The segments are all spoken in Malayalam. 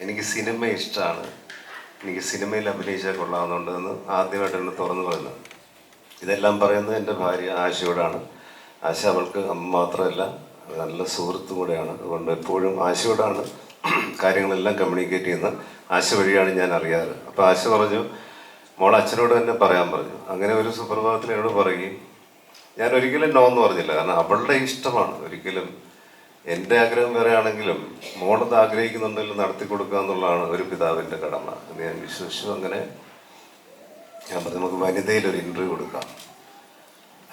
എനിക്ക് സിനിമ ഇഷ്ടമാണ്, എനിക്ക് സിനിമയിൽ അഭിനയിച്ചാൽ കൊള്ളാവുന്നുണ്ടെന്ന് ആദ്യമായിട്ട് എന്നെ തുറന്നു പറയുന്നത്. ഇതെല്ലാം പറയുന്നത് എൻ്റെ ഭാര്യ ആശയോടാണ്. ആശ അവൾക്ക് അമ്മ മാത്രമല്ല, നല്ല സുഹൃത്തും കൂടെയാണ്. അതുകൊണ്ട് എപ്പോഴും ആശയോടാണ് കാര്യങ്ങളെല്ലാം കമ്മ്യൂണിക്കേറ്റ് ചെയ്യുന്നത്. ആശ വഴിയാണ് ഞാൻ അറിയാറ്. അപ്പോൾ ആശ പറഞ്ഞു, മോൾ അച്ഛനോട് തന്നെ പറയാൻ പറഞ്ഞു. അങ്ങനെ ഒരു സുപ്രഭാതത്തിൽ എന്നോട് പറയുകയും ഞാൻ ഒരിക്കലും നോ എന്ന് പറഞ്ഞില്ല. കാരണം അവളുടെ ഇഷ്ടമാണ്. ഒരിക്കലും എൻ്റെ ആഗ്രഹം വേറെ ആണെങ്കിലും മോളത് ആഗ്രഹിക്കുന്നുണ്ടെങ്കിൽ നടത്തി കൊടുക്കുക എന്നുള്ളതാണ് ഒരു പിതാവിൻ്റെ കടമ എന്ന് ഞാൻ വിശ്വസിച്ചു. അങ്ങനെ ഞാൻ പറഞ്ഞു, നമുക്ക് വനിതയിലൊരു ഇൻ്റർവ്യൂ കൊടുക്കാം.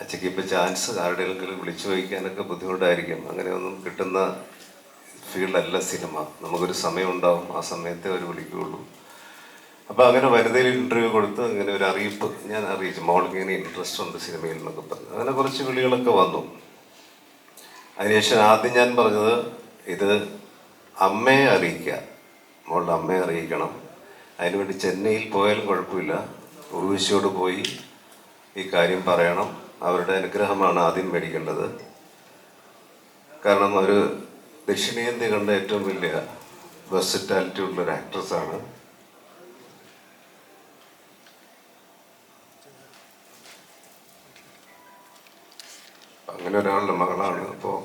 അച്ഛയ്ക്ക് ഇപ്പോൾ ചാൻസ് ആരുടെയെങ്കിലും വിളിച്ചു വയ്ക്കാനൊക്കെ ബുദ്ധിമുട്ടായിരിക്കും. അങ്ങനെ ഒന്നും കിട്ടുന്ന ഫീൽഡല്ല സിനിമ. നമുക്കൊരു സമയം ഉണ്ടാവും, ആ സമയത്തെ അവർ വിളിക്കുകയുള്ളൂ. അപ്പോൾ അങ്ങനെ വനിതയിൽ ഇൻ്റർവ്യൂ കൊടുത്ത് അങ്ങനെ ഒരു അറിയിപ്പ് ഞാൻ അറിയിച്ചു, മോൾക്ക് ഇങ്ങനെ ഇൻട്രസ്റ്റ് ഉണ്ട് സിനിമയിൽ എന്നൊക്കെ പറഞ്ഞു. അങ്ങനെ കുറച്ച് വിളികളൊക്കെ വന്നു. അതിനുശേഷം ആദ്യം ഞാൻ പറഞ്ഞത്, ഇത് അമ്മയെ അറിയിക്കുക, മോളുടെ അമ്മയെ അറിയിക്കണം. അതിനുവേണ്ടി ചെന്നൈയിൽ പോയാലും കുഴപ്പമില്ല, ഉർവശിയോട് പോയി ഈ കാര്യം പറയണം. അവരുടെ അനുഗ്രഹമാണ് ആദ്യം മേടിക്കേണ്ടത്. കാരണം ഒരു ദക്ഷിണേന്ത്യ കണ്ട ഏറ്റവും വലിയ വെർസറ്റാലിറ്റി ഉള്ളൊരു ആക്ട്രസ്സാണ്. അങ്ങനെ ഒരാളുടെ മകളാണ്. അപ്പോൾ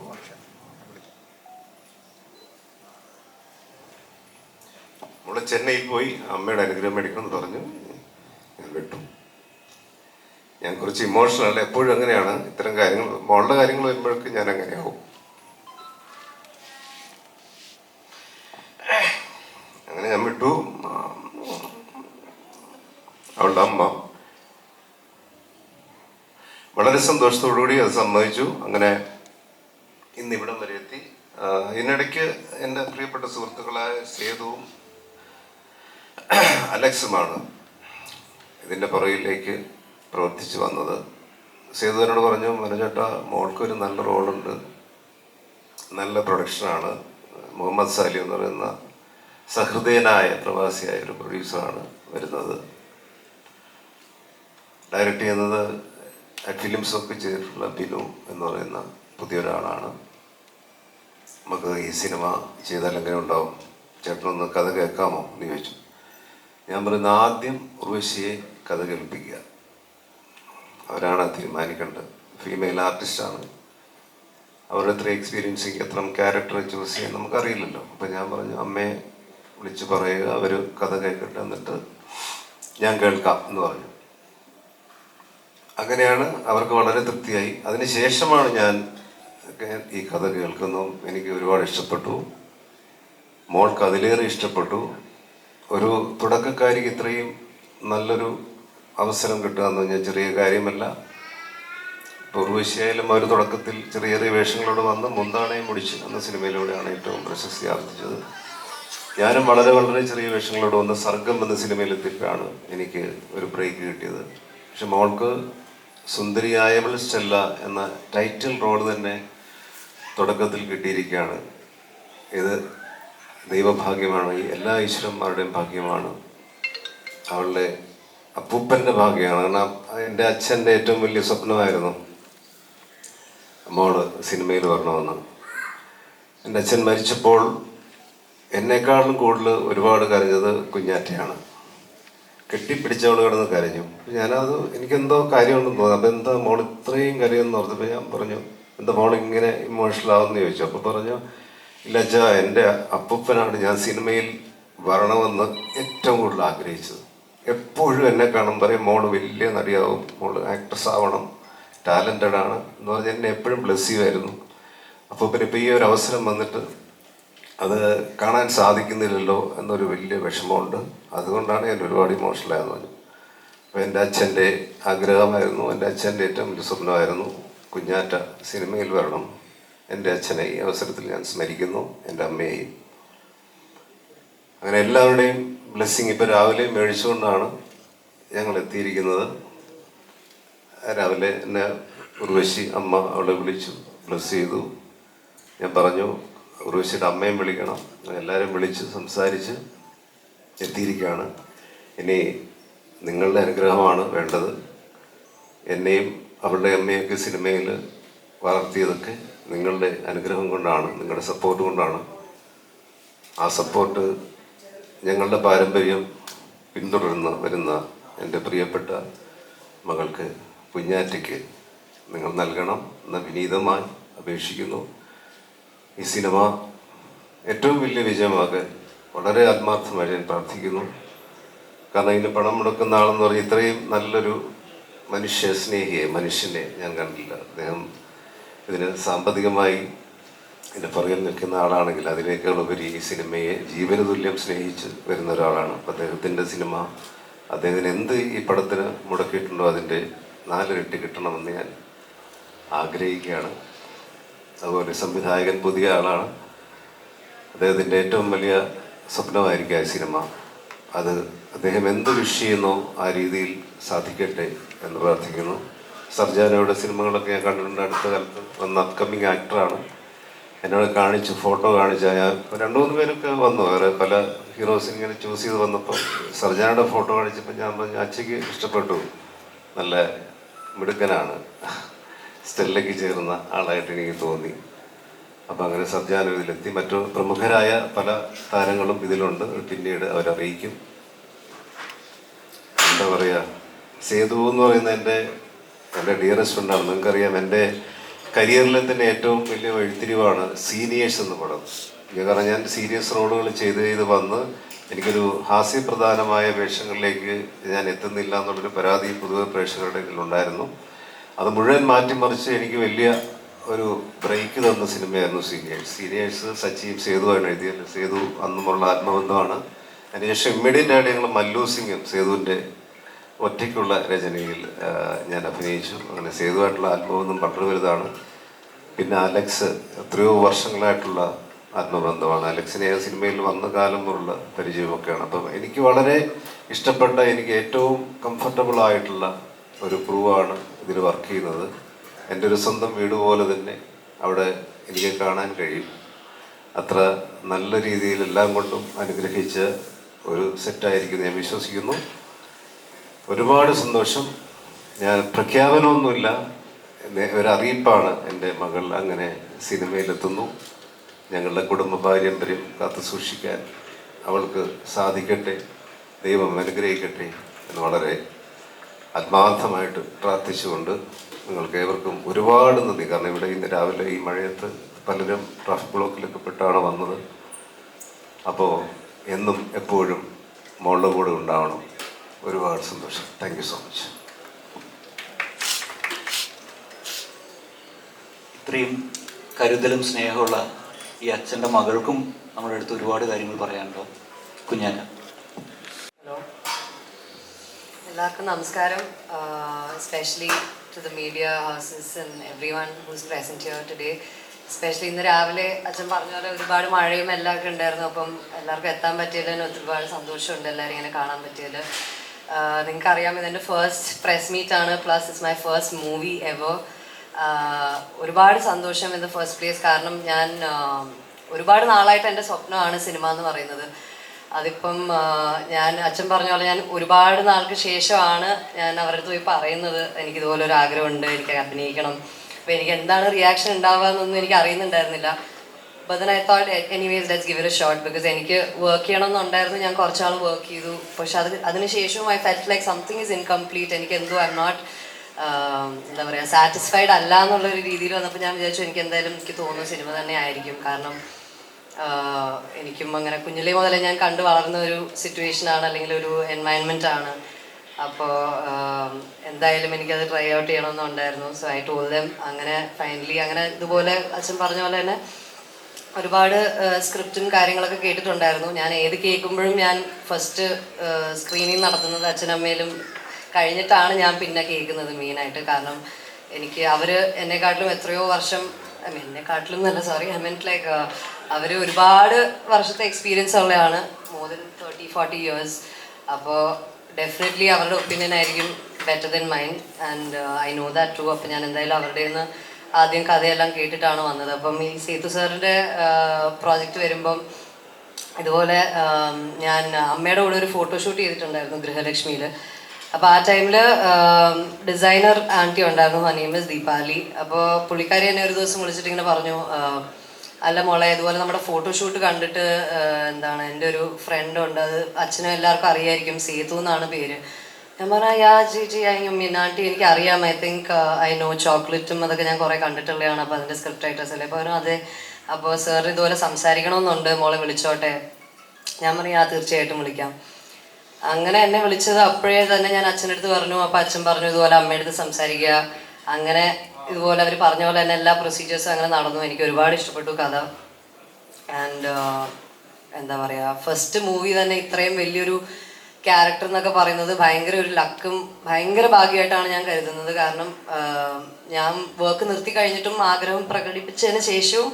നമ്മള് ചെന്നൈയിൽ പോയി അമ്മയുടെ അനുഗ്രഹം മേടിക്കണമെന്ന് പറഞ്ഞു. ഞാൻ വിട്ടു. ഞാൻ കുറച്ച് ഇമോഷണൽ, എപ്പോഴും അങ്ങനെയാണ്. ഇത്തരം കാര്യങ്ങൾ, മോളുടെ കാര്യങ്ങൾ വരുമ്പോഴേക്കും ഞാൻ അങ്ങനെയാവും. അങ്ങനെ ഞാൻ വിട്ടു. അവളുടെ അമ്മ വളരെ സന്തോഷത്തോടുകൂടി അത് സമ്മതിച്ചു. അങ്ങനെ ഇന്നിവിടം വരെ എത്തി. ഇതിനിടയ്ക്ക് എൻ്റെ പ്രിയപ്പെട്ട സുഹൃത്തുക്കളായ സേതുവും അലക്സുമാണ് ഇതിൻ്റെ പുറകിലേക്ക് പ്രവർത്തിച്ചു വന്നത്. സേതുവിനോട് പറഞ്ഞു, മനോജേട്ടാ, മോൾക്കൊരു നല്ല റോളുണ്ട്, നല്ല പ്രൊഡക്ഷനാണ്. മുഹമ്മദ് സാലി എന്ന് പറയുന്ന സഹൃദയനായ പ്രവാസിയായ ഒരു പ്രൊഡ്യൂസറാണ് വരുന്നത്. ഡയറക്റ്റ് ചെയ്യുന്നത് ഫിലിംസൊക്കെ ചെയ്തിട്ടുള്ള ബിനു എന്ന് പറയുന്ന പുതിയൊരാളാണ്. നമുക്ക് ഈ സിനിമ ചെയ്താൽ എങ്ങനെ ഉണ്ടാവും, ചേട്ടനൊന്ന് കഥ കേൾക്കാമോ എന്ന് ചോദിച്ചു. ഞാൻ പറയുന്നത്, ആദ്യം ഉർവശിയെ കഥ കേൾപ്പിക്കുക, അവരാണ് തീരുമാനിക്കേണ്ടത്. ഫീമെയിൽ ആർട്ടിസ്റ്റാണ്, അവരുടെ എത്ര എക്സ്പീരിയൻസിങ്, എത്ര ക്യാരക്ടർ ചൂസ് ചെയ്യാൻ നമുക്കറിയില്ലല്ലോ. അപ്പം ഞാൻ പറഞ്ഞു, അമ്മയെ വിളിച്ച് പറയുക, അവർ കഥ കേൾക്കട്ടെ, എന്നിട്ട് ഞാൻ കേൾക്കാം എന്ന് പറഞ്ഞു. അങ്ങനെയാണ് അവർക്ക് വളരെ തൃപ്തിയായി. അതിനുശേഷമാണ് ഞാൻ ഈ കഥ കേൾക്കുന്നു. എനിക്ക് ഒരുപാട് ഇഷ്ടപ്പെട്ടു, മോൾക്ക് അതിലേറെ ഇഷ്ടപ്പെട്ടു. ഒരു തുടക്കക്കാരിക്ക് ഇത്രയും നല്ലൊരു അവസരം കിട്ടുക എന്ന് പറഞ്ഞാൽ ചെറിയ കാര്യമല്ല. ഉർവശിയായാലും അവർ തുടക്കത്തിൽ ചെറിയ ചെറിയ വേഷങ്ങളോട് വന്ന് മുന്താണയും മുടിച്ച് എന്ന സിനിമയിലൂടെയാണ് ഏറ്റവും പ്രശസ്തി ആർജിച്ചത്. ഞാനും വളരെ വളരെ ചെറിയ വേഷങ്ങളോട് വന്ന് സർഗം എന്ന സിനിമയിലെത്തിയപ്പോഴാണ് എനിക്ക് ഒരു ബ്രേക്ക് കിട്ടിയത്. പക്ഷെ മോൾക്ക് സുന്ദരിയായവൾ സ്റ്റെല്ല എന്ന ടൈറ്റിൽ റോൾ തന്നെ തുടക്കത്തിൽ കിട്ടിയിരിക്കുകയാണ്. ഇത് ദൈവഭാഗ്യമാണ്, ഈ എല്ലാ ഈശ്വരന്മാരുടെയും ഭാഗ്യമാണ്, അവളുടെ അപ്പൂപ്പൻ്റെ ഭാഗ്യമാണ്. കാരണം എൻ്റെ അച്ഛൻ്റെ ഏറ്റവും വലിയ സ്വപ്നമായിരുന്നു മോള് സിനിമയിൽ വരണമെന്ന്. എൻ്റെ അച്ഛൻ മരിച്ചപ്പോൾ എന്നെക്കാളും കൂടുതൽ ഒരുപാട് കരഞ്ഞത് കുഞ്ഞാറ്റയാണ്. കെട്ടിപ്പിടിച്ചവൾ കിടന്ന് കരഞ്ഞു. ഞാനത് എനിക്കെന്തോ കാര്യമുണ്ടെന്ന് തോന്നി. അപ്പം എന്താ മോൾ ഇത്രയും കരയെന്ന് ഓർത്തപ്പോൾ ഞാൻ പറഞ്ഞു, എന്താ മോൾ ഇങ്ങനെ ഇമോഷണലാവെന്ന് ചോദിച്ചു. അപ്പോൾ പറഞ്ഞു, ഇല്ല അച്ഛാ, എൻ്റെ അപ്പൂപ്പനാണ് ഞാൻ സിനിമയിൽ വരണമെന്ന് ഏറ്റവും കൂടുതൽ ആഗ്രഹിച്ചത്. എപ്പോഴും എന്നെ കാണും പറയും, മോള് വലിയ നടിയാവും, മോള് ആക്ട്രസ് ആവണം, ടാലൻറ്റഡ് ആണ് എന്ന് പറഞ്ഞ് എന്നെ എപ്പോഴും ബ്ലെസ് ചെയ്യുമായിരുന്നു. അപ്പോൾ പിന്നെ ഇപ്പോൾ ഈ ഒരു അവസരം വന്നിട്ട് അത് കാണാൻ സാധിക്കുന്നില്ലല്ലോ എന്നൊരു വലിയ വിഷമമുണ്ട്. അതുകൊണ്ടാണ് ഞാൻ ഒരുപാട് ഇമോഷണലായെന്ന് പറഞ്ഞു. അപ്പോൾ എൻ്റെ അച്ഛൻ്റെ ആഗ്രഹമായിരുന്നു, എൻ്റെ അച്ഛൻ്റെ ഏറ്റവും വലിയ സ്വപ്നമായിരുന്നു കുഞ്ഞാറ്റ സിനിമയിൽ വരണം. എൻ്റെ അച്ഛനെ ഈ അവസരത്തിൽ ഞാൻ സ്മരിക്കുന്നു, എൻ്റെ അമ്മയെയും. അങ്ങനെ എല്ലാവരുടെയും ബ്ലെസ്സിങ് ഇപ്പോൾ രാവിലെ മേടിച്ചുകൊണ്ടാണ് ഞങ്ങൾ എത്തിയിരിക്കുന്നത്. രാവിലെ എന്നെ ഉർവശി അമ്മ അവളെ വിളിച്ചു, ബ്ലെസ് ചെയ്തു. ഞാൻ പറഞ്ഞു, ഉർവശിയുടെ അമ്മയും വിളിക്കണം. എല്ലാവരും വിളിച്ച് സംസാരിച്ച് എത്തിയിരിക്കുകയാണ്. ഇനി നിങ്ങളുടെ അനുഗ്രഹമാണ് വേണ്ടത്. എന്നെയും അവളുടെ അമ്മയൊക്കെ സിനിമയിൽ വളർത്തിയതൊക്കെ നിങ്ങളുടെ അനുഗ്രഹം കൊണ്ടാണ്, നിങ്ങളുടെ സപ്പോർട്ട് കൊണ്ടാണ്. ആ സപ്പോർട്ട് ഞങ്ങളുടെ പാരമ്പര്യം വരുന്ന എൻ്റെ പ്രിയപ്പെട്ട മകൾക്ക് കുഞ്ഞാറ്റയ്ക്ക് നിങ്ങൾ നൽകണം എന്ന് വിനീതമായി അപേക്ഷിക്കുന്നു. ഈ സിനിമ ഏറ്റവും വലിയ വിജയമാകാൻ വളരെ ആത്മാർത്ഥമായി ഞാൻ പ്രാർത്ഥിക്കുന്നു. കാരണം ഇതിന് പണം മുടക്കുന്ന ആളെന്ന് പറഞ്ഞാൽ ഇത്രയും നല്ലൊരു മനുഷ്യനെ ഞാൻ കണ്ടില്ല. അദ്ദേഹം ഇതിന് സാമ്പത്തികമായി ഇതിന് പുറകിൽ നിൽക്കുന്ന ആളാണെങ്കിൽ അതിനേക്കാൾ ഉപരി ഈ സിനിമയെ ജീവന തുല്യം സ്നേഹിച്ച് വരുന്ന ഒരാളാണ്. അപ്പം അദ്ദേഹത്തിൻ്റെ സിനിമ അദ്ദേഹത്തിന് എന്ത് ഈ പടത്തിന് മുടക്കിയിട്ടുണ്ടോ അതിൻ്റെ 4 ഇരട്ടി കിട്ടണമെന്ന് ഞാൻ ആഗ്രഹിക്കുകയാണ്. അതുപോലെ സംവിധായകൻ പുതിയ ആളാണ്. അദ്ദേഹത്തിൻ്റെ ഏറ്റവും വലിയ സ്വപ്നമായിരിക്കും ആ സിനിമ. അത് അദ്ദേഹം എന്ത് വിഷ് ചെയ്യുന്നോ ആ രീതിയിൽ സാധിക്കട്ടെ എന്ന് പ്രാർത്ഥിക്കുന്നു. സർജാനയുടെ സിനിമകളൊക്കെ ഞാൻ കണ്ടിട്ടുണ്ട്. അടുത്ത കാലത്ത് വന്ന അപ്കമ്മിങ് ആക്ടറാണ്. എന്നോട് ഫോട്ടോ കാണിച്ച ഞാൻ 2-3 പേരൊക്കെ വന്നു. വേറെ പല ഹീറോസിനെ ഇങ്ങനെ ചൂസ് ചെയ്ത് വന്നപ്പോൾ സർജാനയുടെ ഫോട്ടോ കാണിച്ചപ്പോൾ ഞാൻ പറഞ്ഞു അച്ഛയ്ക്ക് ഇഷ്ടപ്പെട്ടു, നല്ല മിടുക്കനാണ്, സ്റ്റെല്ലയ്ക്ക് ചേർന്ന ആളായിട്ട് എനിക്ക് തോന്നി. അപ്പം അങ്ങനെ സർജാന ഇതിലെത്തി. മറ്റു പ്രമുഖരായ പല താരങ്ങളും ഇതിലുണ്ട്. പിന്നീട് അവരറിയിക്കും. എന്താ പറയുക, സേതു എന്ന് പറയുന്ന എൻ്റെ ഡിയറസ്റ്റ് ഫ്രണ്ടാണ്. നിങ്ങൾക്കറിയാം, എൻ്റെ കരിയറിലെ തന്നെ ഏറ്റവും വലിയ വഴിത്തിരിവാണ് സീനിയേഴ്സ് എന്ന പടം. കാരണം ഞാൻ സീരിയസ് റോളുകൾ ചെയ്ത് വന്ന് എനിക്കൊരു ഹാസ്യപ്രധാനമായ വേഷങ്ങളിലേക്ക് ഞാൻ എത്തുന്നില്ല എന്നുള്ളൊരു പരാതി പൊതുവെ പ്രേക്ഷകരുടെ ഉണ്ടായിരുന്നു. അത് മുഴുവൻ മാറ്റിമറിച്ച് എനിക്ക് വലിയ ഒരു ബ്രേക്ക് തന്ന സിനിമയായിരുന്നു സീനിയേഴ്സ്. സച്ചിയും സേതുവാണ് എഴുതിയത്. സേതു അന്നുമുള്ള ആത്മബന്ധമാണ്. അതിനുശേഷം ഇമ്മീഡിയറ്റ് ആയിട്ട് ഞങ്ങൾ മല്ലു സിംഗും സേതുവിൻ്റെ ഒറ്റയ്ക്കുള്ള രചനയിൽ ഞാൻ അഭിനയിച്ചു. അങ്ങനെ സേതുവായിട്ടുള്ള ആത്മബന്ധം വളരെ വലുതാണ്. പിന്നെ അലക്സ് എത്രയോ വർഷങ്ങളായിട്ടുള്ള ആത്മബന്ധമാണ്. അലക്സിനെ ആ സിനിമയിൽ വന്ന കാലം മുതലുള്ള പരിചയമൊക്കെയാണ്. അപ്പം എനിക്ക് വളരെ ഇഷ്ടപ്പെട്ട, എനിക്ക് ഏറ്റവും കംഫർട്ടബിൾ ആയിട്ടുള്ള ഒരു ക്രൂവാണ് ഇതിൽ വർക്ക് ചെയ്യുന്നത്. എൻ്റെ ഒരു സ്വന്തം വീട് പോലെ തന്നെ അവിടെ എനിക്ക് കാണാൻ കഴിയും. അത്ര നല്ല രീതിയിൽ എല്ലാം കൊണ്ടും അനുഗ്രഹിച്ച ഒരു സെറ്റായിരിക്കും ഞാൻ വിശ്വസിക്കുന്നു. ഒരുപാട് സന്തോഷം. ഞാൻ പ്രഖ്യാപനമൊന്നുമില്ല, ഒരറിയിപ്പാണ്. എൻ്റെ മകൾ അങ്ങനെ സിനിമയിലെത്തുന്നു. ഞങ്ങളുടെ കുടുംബ പാരമ്പര്യം കാത്തു സൂക്ഷിക്കാൻ അവൾക്ക് സാധിക്കട്ടെ, ദൈവം അനുഗ്രഹിക്കട്ടെ എന്ന് വളരെ ആത്മാർത്ഥമായിട്ട് പ്രാർത്ഥിച്ചുകൊണ്ട് നിങ്ങൾക്ക് ഏവർക്കും ഒരുപാട് നന്ദി. കാരണം ഇവിടെ ഇന്ന് രാവിലെ ഈ മഴയത്ത് പലരും ട്രാഫിക് ബ്ലോക്കിലൊക്കെ പെട്ടാണ് വന്നത്. അപ്പോൾ എന്നും എപ്പോഴും മോളുടെ കൂടെ ഉണ്ടാവണം. ഒരുപാട് സന്തോഷം. Thank you so much. ഇത്രയും കരുതലും സ്നേഹമുള്ള ഈ അച്ഛൻ്റെ മകൾക്കും നമ്മുടെ അടുത്ത് ഒരുപാട് കാര്യങ്ങൾ പറയാനുണ്ടോ? കുഞ്ഞാറ്റ. ഹലോ, എല്ലാവർക്കും നമസ്കാരം. Especially to the media houses and everyone who's present here today. Especially ഇന്ന് രാവിലെ അച്ഛൻ പറഞ്ഞ പോലെ ഒരുപാട് മഴയും എല്ലാം ഒക്കെ ഉണ്ടായിരുന്നു. അപ്പം എല്ലാവർക്കും എത്താൻ പറ്റിയതിന് ഒരുപാട് സന്തോഷമുണ്ട്, എല്ലാവരും ഇങ്ങനെ കാണാൻ പറ്റിയത്. നിങ്ങൾക്കറിയാം, ഇതെൻ്റെ ഫസ്റ്റ് പ്രസ് മീറ്റാണ്, plus it's my first movie ever. ഒരുപാട് സന്തോഷം ഇൻ ദ ഫസ്റ്റ് പ്ലേസ്. കാരണം ഞാൻ ഒരുപാട് നാളായിട്ട് എൻ്റെ സ്വപ്നമാണ് സിനിമ എന്ന് പറയുന്നത്. അതിപ്പം ഞാൻ അച്ഛൻ പറഞ്ഞ പോലെ ഞാൻ ഒരുപാട് നാൾക്ക് ശേഷമാണ് ഞാൻ അവരുടെ അടുത്ത് പോയി പറയുന്നത് എനിക്കിതുപോലെ ഒരു ആഗ്രഹമുണ്ട്, എനിക്ക് അഭിനയിക്കണം. അപ്പോൾ എനിക്ക് എന്താണ് റിയാക്ഷൻ ഉണ്ടാവുക എന്നൊന്നും എനിക്ക് അറിയുന്നുണ്ടായിരുന്നില്ല. അപ്പോൾ then I thought anyways let's give it a shot, because എനിക്ക് വർക്ക് ചെയ്യണമെന്നുണ്ടായിരുന്നു. ഞാൻ കുറച്ചാൾ വർക്ക് ചെയ്തു. പക്ഷെ അതിനുശേഷവും I felt like something is incomplete. എനിക്ക് എന്തോ I'm not എന്താ പറയുക, സാറ്റിസ്ഫൈഡ് അല്ല എന്നുള്ളൊരു രീതിയിൽ വന്നപ്പോൾ ഞാൻ വിചാരിച്ചു എനിക്ക് തോന്നുന്നു സിനിമ തന്നെ ആയിരിക്കും. കാരണം എനിക്കും അങ്ങനെ കുഞ്ഞിലേ മുതലേ ഞാൻ കണ്ടു വളർന്ന ഒരു സിറ്റുവേഷനാണ്, അല്ലെങ്കിൽ ഒരു എൻവയൺമെൻ്റ് ആണ്. അപ്പോൾ എന്തായാലും എനിക്കത് ട്രൈ ഔട്ട് ചെയ്യണമെന്നുണ്ടായിരുന്നു. So I told them. അങ്ങനെ ഫൈനലി അങ്ങനെ ഇതുപോലെ അച്ഛൻ പറഞ്ഞ പോലെ തന്നെ ഒരുപാട് സ്ക്രിപ്റ്റും കാര്യങ്ങളൊക്കെ കേട്ടിട്ടുണ്ടായിരുന്നു. ഞാൻ ഏത് കേൾക്കുമ്പോഴും ഞാൻ ഫസ്റ്റ് സ്ക്രീനിങ് നടത്തുന്നത് അച്ഛനമ്മയിലും കഴിഞ്ഞിട്ടാണ് ഞാൻ പിന്നെ കേൾക്കുന്നത് മെയിനായിട്ട്. കാരണം എനിക്ക് അവർ എന്നെക്കാട്ടിലും എത്രയോ വർഷം, എന്നെക്കാട്ടിലും എന്നല്ല, സോറി, ഐ മീൻ ലൈക്ക് അവർ ഒരുപാട് വർഷത്തെ എക്സ്പീരിയൻസ് ഉള്ളതാണ്, മോർ ദൻ 30-40 ഇയേഴ്സ്. അപ്പോൾ ഡെഫിനറ്റ്ലി അവരുടെ ഒപ്പീനിയൻ ആയിരിക്കും better than mine, and I know that too. അപ്പോൾ ഞാൻ എന്തായാലും അവരുടെ നിന്ന് ആദ്യം കഥയെല്ലാം കേട്ടിട്ടാണ് വന്നത്. അപ്പം ഈ സേതു സാറിൻ്റെ പ്രോജക്റ്റ് വരുമ്പം ഇതുപോലെ ഞാൻ അമ്മയുടെ കൂടെ ഒരു ഫോട്ടോഷൂട്ട് ചെയ്തിട്ടുണ്ടായിരുന്നു ഗൃഹലക്ഷ്മിയിൽ. അപ്പോൾ ആ ടൈമിൽ ഡിസൈനർ ആൻറ്റി ഉണ്ടായിരുന്നു, ഹർ നെയിം ഇസ് ദീപാലി. അപ്പോൾ പുള്ളിക്കാരി എന്നെ ഒരു ദിവസം വിളിച്ചിട്ട് ഇങ്ങനെ പറഞ്ഞു, അല്ല മോളെ ഇതുപോലെ നമ്മുടെ ഫോട്ടോഷൂട്ട് കണ്ടിട്ട് എന്താണ് എൻ്റെ ഒരു ഫ്രണ്ട് ഉണ്ട്, അത് അച്ഛനും എല്ലാവർക്കും അറിയായിരിക്കും, സേതു എന്നാണ് പേര്. ഞാൻ പറഞ്ഞാൽ യാ ചേച്ചി മീനാട്ടി എനിക്ക് അറിയാം, ഐ തിങ്ക് ഐ നോ ചോക്ലേറ്റും അതൊക്കെ ഞാൻ കുറേ കണ്ടിട്ടുള്ളതാണ്, അപ്പോൾ അതിൻ്റെ സ്ക്രിപ്റ്റ് റൈറ്റേഴ്സ് അല്ലേ. അപ്പോൾ പറഞ്ഞു അതെ, അപ്പോൾ സാർ ഇതുപോലെ സംസാരിക്കണമെന്നുണ്ട്, മോളെ വിളിച്ചോട്ടെ. ഞാൻ പറഞ്ഞു ആ തീർച്ചയായിട്ടും വിളിക്കാം. അങ്ങനെ എന്നെ വിളിച്ചത് അപ്പോഴേ തന്നെ ഞാൻ അച്ഛൻ്റെ അടുത്ത് പറഞ്ഞു. അപ്പോൾ അച്ഛൻ പറഞ്ഞു ഇതുപോലെ അമ്മയുടെ അടുത്ത് സംസാരിക്കുക. അങ്ങനെ ഇതുപോലെ അവർ പറഞ്ഞ പോലെ തന്നെ എല്ലാ പ്രൊസീജിയേഴ്സും അങ്ങനെ നടന്നു. എനിക്ക് ഒരുപാട് ഇഷ്ടപ്പെട്ടു കഥ. ആൻഡ് എന്താ പറയുക, ഫസ്റ്റ് മൂവി തന്നെ ഇത്രയും വലിയൊരു ക്യാരക്ടർ എന്നൊക്കെ പറയുന്നത് ഭയങ്കര ഒരു ലക്കും ഭയങ്കര ഭാഗ്യമായിട്ടാണ് ഞാൻ കരുതുന്നത്. കാരണം ഞാൻ വർക്ക് നിർത്തി കഴിഞ്ഞിട്ടും ആഗ്രഹം പ്രകടിപ്പിച്ചതിന് ശേഷവും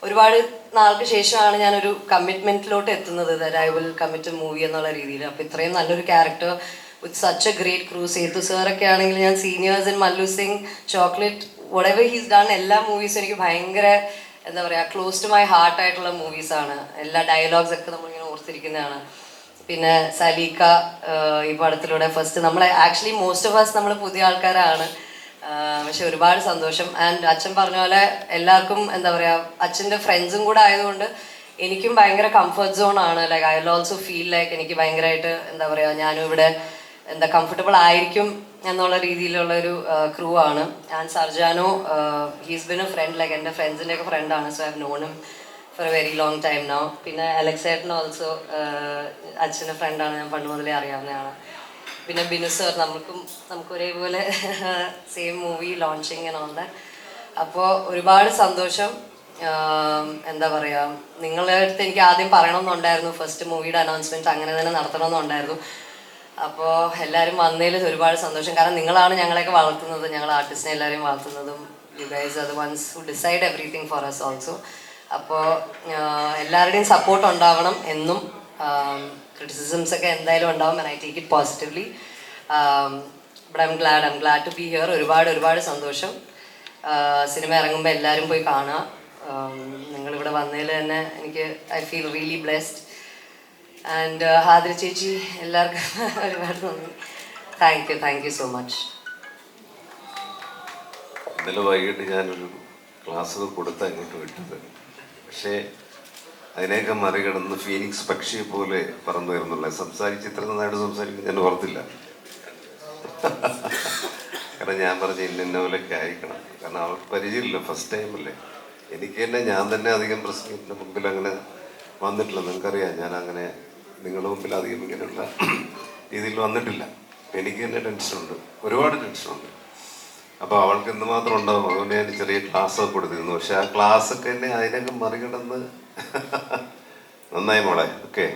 ഒരുപാട് നാൾക്ക് ശേഷമാണ് ഞാനൊരു കമ്മിറ്റ്മെൻറ്റിലോട്ട് എത്തുന്നത്, that I will commit movie എന്നുള്ള രീതിയിൽ. അപ്പോൾ ഇത്രയും നല്ലൊരു character with such a great crew, Sethu സാറൊക്കെ ആണെങ്കിൽ ഞാൻ seniors in Mallu Singh, chocolate, whatever he's done, എല്ലാ മൂവീസും എനിക്ക് ഭയങ്കര എന്താ പറയുക ക്ലോസ് ടു മൈ ഹാർട്ടായിട്ടുള്ള മൂവീസാണ്. എല്ലാ ഡയലോഗ്സ് ഒക്കെ നമ്മളിങ്ങനെ ഓർത്തിരിക്കുന്നതാണ്. പിന്നെ സലീക്ക ഈ പടത്തിലൂടെ ഫസ്റ്റ് നമ്മൾ ആക്ച്വലി മോസ്റ്റ് ഓഫ് അസ് നമ്മൾ പുതിയ ആൾക്കാരാണ്, പക്ഷെ ഒരുപാട് സന്തോഷം. ആൻഡ് അച്ഛൻ പറഞ്ഞ പോലെ എല്ലാവർക്കും എന്താ പറയുക അച്ഛൻ്റെ ഫ്രണ്ട്സും കൂടെ ആയതുകൊണ്ട് എനിക്കും ഭയങ്കര കംഫർട്ട് സോൺ ആണ്. Like I will also feel like എനിക്ക് ഭയങ്കരമായിട്ട് എന്താ പറയുക ഞാനും ഇവിടെ എന്താ കംഫർട്ടബിൾ ആയിരിക്കും എന്നുള്ള രീതിയിലുള്ള ഒരു ക്രൂ ആണ്. And Sarjano he's been a friend, like എൻ്റെ ഫ്രണ്ട്സിൻ്റെ ഒക്കെ ഫ്രണ്ടാണ്, so I have non him for A very long time now. പിന്നെ അലക്സേട്ടൻ ഓൾസോ അച്ഛൻ്റെ ഫ്രണ്ടാണ്, ഞാൻ പണ്ട് മുതലേ അറിയാവുന്നതാണ്. പിന്നെ ബിനു സർ, നമുക്ക് ഒരേപോലെ same movie launching and all that. അപ്പോൾ ഒരുപാട് സന്തോഷം. എന്താ പറയുക, നിങ്ങളുടെ അടുത്ത് എനിക്ക് ആദ്യം പറയണമെന്നുണ്ടായിരുന്നു, ഫസ്റ്റ് മൂവിയുടെ അനൗൺസ്മെൻറ്റ് അങ്ങനെ തന്നെ നടത്തണമെന്നുണ്ടായിരുന്നു. അപ്പോൾ എല്ലാവരും വന്നതിൽ ഒരുപാട് സന്തോഷം. കാരണം നിങ്ങളാണ് ഞങ്ങളെയൊക്കെ വളർത്തുന്നത്, ഞങ്ങൾ ആർട്ടിസ്റ്റിനെ എല്ലാവരെയും വളർത്തുന്നതും. You guys are the ones who decide everything for us also. അപ്പോൾ എല്ലാവരുടെയും സപ്പോർട്ട് ഉണ്ടാവണം എന്നും. ക്രിറ്റിസിസംസ് ഒക്കെ എന്തായാലും ഉണ്ടാവും, and I take it positively. But I'm glad to be here. ഒരുപാട് സന്തോഷം. സിനിമ ഇറങ്ങുമ്പോൾ എല്ലാവരും പോയി കാണുക. നിങ്ങളിവിടെ വന്നതിൽ തന്നെ എനിക്ക് I feel really blessed. And Hadira ചേച്ചി, എല്ലാവർക്കും ഒരുപാട് നന്ദി. Thank you so much. ഇന്നലെ വൈകിട്ട് ഞാനൊരു ക്ലാസ് കൊടുത്താൽ ഇങ്ങോട്ട് വിട്ടത്, പക്ഷേ അതിനെയൊക്കെ മറികടന്ന് ഫീനിക്സ് പക്ഷിയെ പോലെ പറന്നു വരുന്നുള്ള സംസാരിച്ച് ഇത്ര നന്നായിട്ട് സംസാരിക്കുന്നത് ഞാൻ ഓർത്തില്ല. കാരണം ഞാൻ പറഞ്ഞ ഇന്ന പോലെയൊക്കെ ആയിരിക്കണം, കാരണം അവർക്ക് പരിചയമില്ല, ഫസ്റ്റ് ടൈമല്ലേ. എനിക്ക് തന്നെ ഞാൻ തന്നെ അധികം പ്രശ്നത്തിൻ്റെ മുമ്പിൽ അങ്ങനെ വന്നിട്ടില്ല. നിങ്ങൾക്കറിയാം, ഞാൻ അങ്ങനെ നിങ്ങളുടെ മുമ്പിൽ അധികം ഇങ്ങനെയുള്ള രീതിയിൽ വന്നിട്ടില്ല. എനിക്ക് തന്നെ ടെൻഷനുണ്ട്, ഒരുപാട് ടെൻഷനുണ്ട്. അപ്പോൾ അവൾക്ക് എന്തുമാത്രം ഉണ്ടാവും, അതുകൊണ്ട് ഞാൻ ചെറിയ ക്ലാസ്സൊക്കെ കൊടുത്തിരുന്നു. പക്ഷെ ആ ക്ലാസ്സൊക്കെ തന്നെ അതിനൊക്കെ മറികടന്ന് നന്നായി മോളെ. ഓക്കെ.